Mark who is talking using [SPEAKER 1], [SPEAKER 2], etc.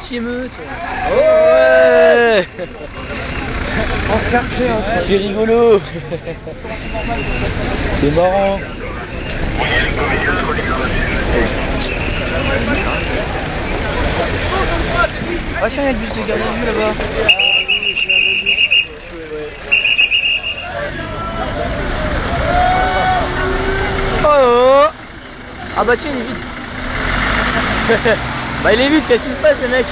[SPEAKER 1] anti-émeute. Ouais. C'est rigolo. C'est marrant. Ah tiens, il y a le bus de garde à vue là-bas. Oh. Ah bah tiens, il est vide. Bah il est vide, qu'est-ce qui se passe les mecs?